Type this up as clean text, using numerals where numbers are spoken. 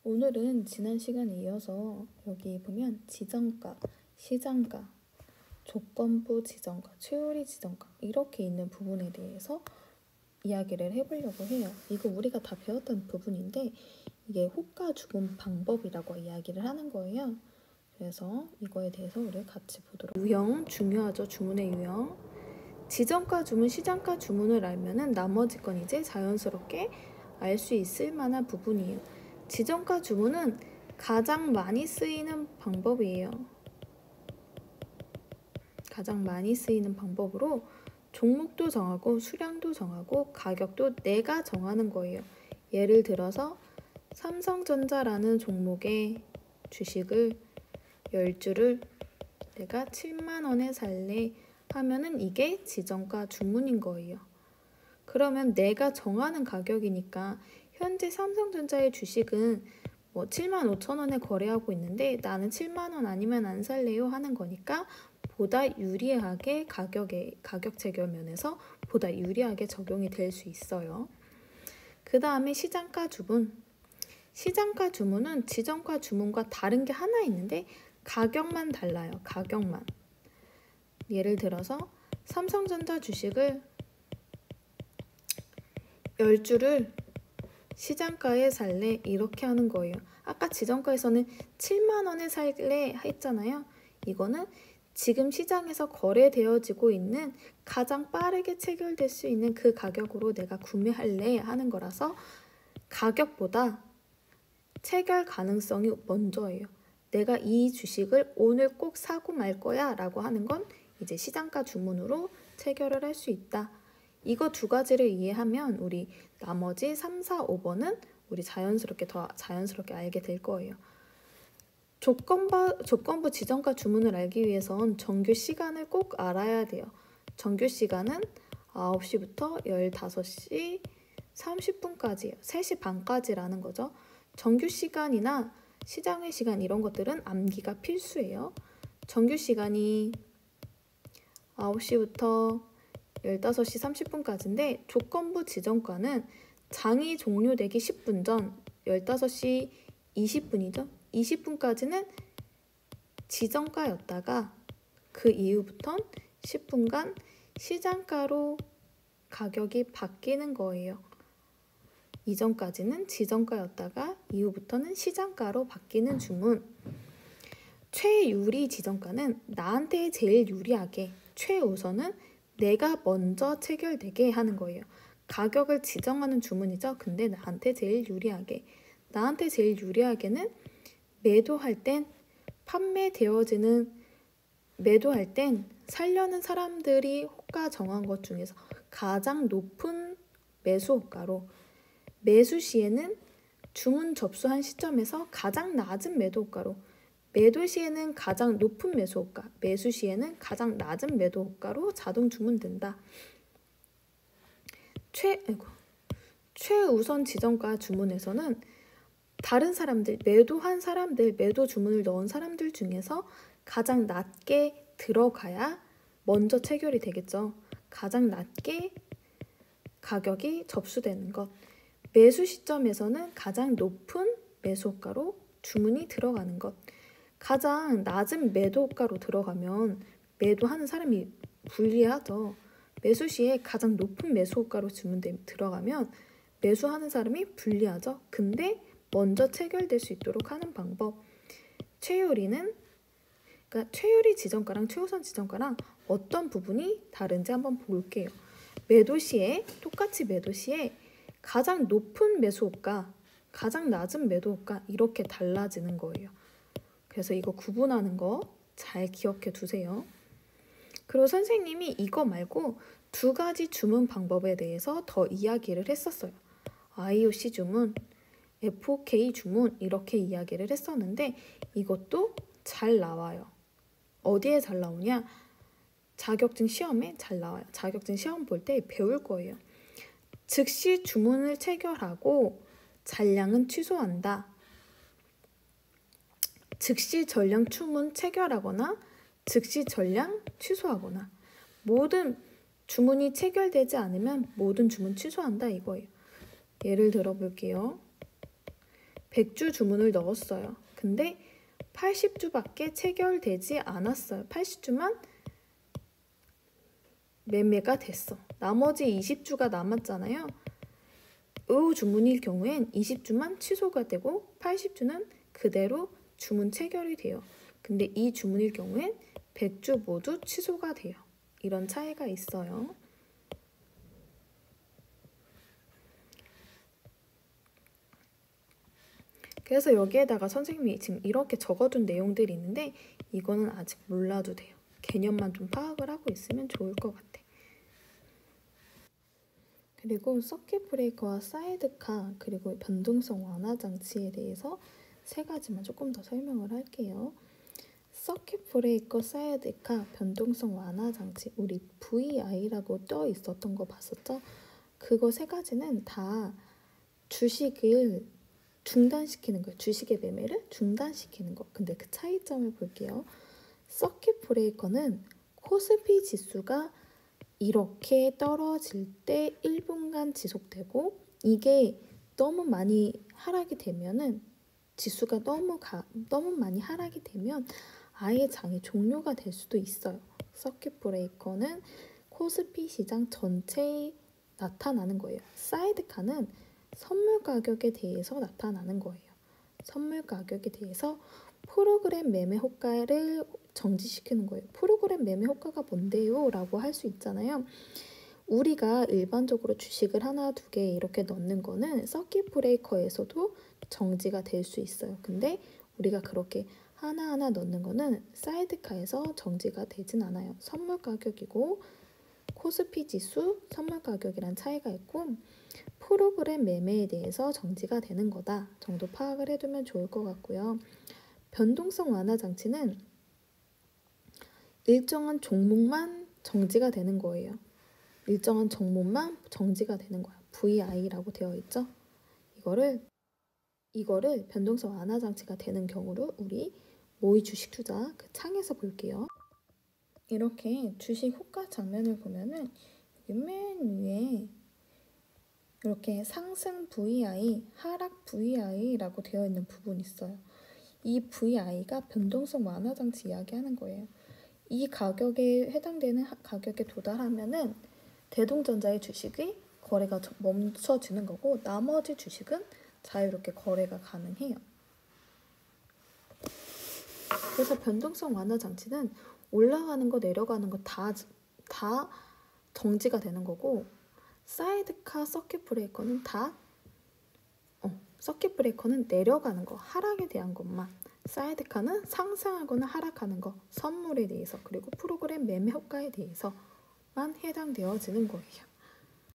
오늘은 지난 시간에 이어서 여기 보면 지정가, 시장가, 조건부 지정가, 최우리 지정가 이렇게 있는 부분에 대해서 이야기를 해보려고 해요. 이거 우리가 다 배웠던 부분인데 이게 호가 주문 방법이라고 이야기를 하는 거예요. 그래서 이거에 대해서 우리 같이 보도록. 유형 중요하죠. 주문의 유형. 지정가 주문, 시장가 주문을 알면은 나머지 건 이제 자연스럽게 알 수 있을 만한 부분이에요. 지정가 주문은 가장 많이 쓰이는 방법이에요. 가장 많이 쓰이는 방법으로 종목도 정하고 수량도 정하고 가격도 내가 정하는 거예요. 예를 들어서 삼성전자라는 종목의 주식을 10주를 내가 7만원에 살래 하면은 이게 지정가 주문인 거예요. 그러면 내가 정하는 가격이니까 현재 삼성전자의 주식은 뭐 75,000원에 거래하고 있는데 나는 7만원 아니면 안 살래요 하는 거니까 보다 유리하게 가격 체결 면에서 보다 유리하게 적용이 될 수 있어요. 그 다음에 시장가 주문. 시장가 주문은 지정가 주문과 다른 게 하나 있는데 가격만 달라요. 가격만. 예를 들어서 삼성전자 주식을 10주를 시장가에 살래 이렇게 하는 거예요. 아까 지정가에서는 7만원에 살래 했잖아요. 이거는 지금 시장에서 거래되어지고 있는 가장 빠르게 체결될 수 있는 그 가격으로 내가 구매할래 하는 거라서 가격보다 체결 가능성이 먼저예요. 내가 이 주식을 오늘 꼭 사고 말 거야 라고 하는 건 이제 시장가 주문으로 체결을 할 수 있다. 이거 두 가지를 이해하면 우리 나머지 3, 4, 5번은 우리 더 자연스럽게 알게 될 거예요. 조건부 지정가 주문을 알기 위해선 정규 시간을 꼭 알아야 돼요. 정규 시간은 9시부터 15시 30분까지예요. 3시 반까지라는 거죠. 정규 시간이나 시장의 시간 이런 것들은 암기가 필수예요. 정규 시간이 9시부터 15시 30분까지인데 조건부 지정가는 장이 종료되기 10분 전 15시 20분이죠. 20분까지는 지정가였다가 그 이후부터는 10분간 시장가로 가격이 바뀌는 거예요. 이전까지는 지정가였다가 이후부터는 시장가로 바뀌는 주문. 최유리 지정가는 나한테 제일 유리하게 최우선은 내가 먼저 체결되게 하는 거예요. 가격을 지정하는 주문이죠. 근데 나한테 제일 유리하게. 나한테 제일 유리하게는 매도할 땐 매도할 땐 살려는 사람들이 호가 정한 것 중에서 가장 높은 매수 호가로 매수 시에는 주문 접수한 시점에서 가장 낮은 매도 호가로 매도 시에는 가장 높은 매수 호가, 매수 시에는 가장 낮은 매도 호가로 자동 주문된다. 최우선 지정가 주문에서는 다른 사람들, 매도 주문을 넣은 사람들 중에서 가장 낮게 들어가야 먼저 체결이 되겠죠. 가장 낮게 가격이 접수되는 것. 매수 시점에서는 가장 높은 매수 호가로 주문이 들어가는 것. 가장 낮은 매도 호가로 들어가면 매도하는 사람이 불리하죠. 매수 시에 가장 높은 매수 호가로 들어가면 매수하는 사람이 불리하죠. 근데 먼저 체결될 수 있도록 하는 방법. 그러니까 최유리 지정가랑 최우선 지정가랑 어떤 부분이 다른지 한번 볼게요. 똑같이 매도 시에 가장 높은 매수 호가, 가장 낮은 매도 호가 이렇게 달라지는 거예요. 그래서 이거 구분하는 거 잘 기억해 두세요. 그리고 선생님이 이거 말고 두 가지 주문 방법에 대해서 더 이야기를 했었어요. IOC 주문, FOK 주문 이렇게 이야기를 했었는데 이것도 잘 나와요. 어디에 잘 나오냐? 자격증 시험에 잘 나와요. 자격증 시험 볼 때 배울 거예요. 즉시 주문을 체결하고 잔량은 취소한다. 즉시 전량 주문 체결하거나 즉시 전량 취소하거나 모든 주문이 체결되지 않으면 모든 주문 취소한다 이거예요. 예를 들어 볼게요. 100주 주문을 넣었어요. 근데 80주밖에 체결되지 않았어요. 80주만 매매가 됐어. 나머지 20주가 남았잖아요. 의 주문일 경우엔 20주만 취소가 되고 80주는 그대로 주문 체결이 돼요. 근데 이 주문일 경우엔 100주 모두 취소가 돼요. 이런 차이가 있어요. 그래서 여기에다가 선생님이 지금 이렇게 적어둔 내용들이 있는데 이거는 아직 몰라도 돼요. 개념만 좀 파악을 하고 있으면 좋을 것 같아. 그리고 서킷 브레이커와 사이드카 그리고 변동성 완화 장치에 대해서 세 가지만 조금 더 설명을 할게요. 서킷 브레이커, 사이드카, 변동성 완화 장치, 우리 VI라고 떠 있었던 거 봤었죠? 그거 세 가지는 다 주식을 중단시키는 거예요. 주식의 매매를 중단시키는 거. 근데 그 차이점을 볼게요. 서킷 브레이커는 코스피 지수가 이렇게 떨어질 때 1분간 지속되고 이게 너무 많이 하락이 되면은 지수가 너무 많이 하락이 되면 아예 장이 종료가 될 수도 있어요. 서킷 브레이커는 코스피 시장 전체에 나타나는 거예요. 사이드카는 선물 가격에 대해서 나타나는 거예요. 선물 가격에 대해서 프로그램 매매 효과를 정지시키는 거예요. 프로그램 매매 효과가 뭔데요? 라고 할 수 있잖아요. 우리가 일반적으로 주식을 하나, 두 개 이렇게 넣는 거는 서킷 브레이커에서도 정지가 될 수 있어요. 근데 우리가 그렇게 하나하나 넣는 거는 사이드카에서 정지가 되진 않아요. 선물 가격이고 코스피 지수, 선물 가격이란 차이가 있고 프로그램 매매에 대해서 정지가 되는 거다 정도 파악을 해두면 좋을 것 같고요. 변동성 완화 장치는 일정한 종목만 정지가 되는 거예요. 일정한 종목만 정지가 되는 거야. VI라고 되어 있죠. 이거를 변동성 완화 장치가 되는 경우로 우리 모의 주식 투자 그 창에서 볼게요. 이렇게 주식 호가 장면을 보면은 여기 맨 위에 이렇게 상승 VI, 하락 VI라고 되어 있는 부분이 있어요. 이 VI가 변동성 완화 장치 이야기하는 거예요. 이 가격에 해당되는 가격에 도달하면은 대동전자의 주식이 거래가 멈춰지는 거고 나머지 주식은 자유롭게 거래가 가능해요. 그래서 변동성 완화 장치는 올라가는 거 내려가는 거 다 정지가 되는 거고 사이드카 서킷 브레이커는 서킷 브레이커는 내려가는 거 하락에 대한 것만 사이드카는 상승하거나 하락하는 거 선물에 대해서 그리고 프로그램 매매 효과에 대해서만 해당되어지는 거예요.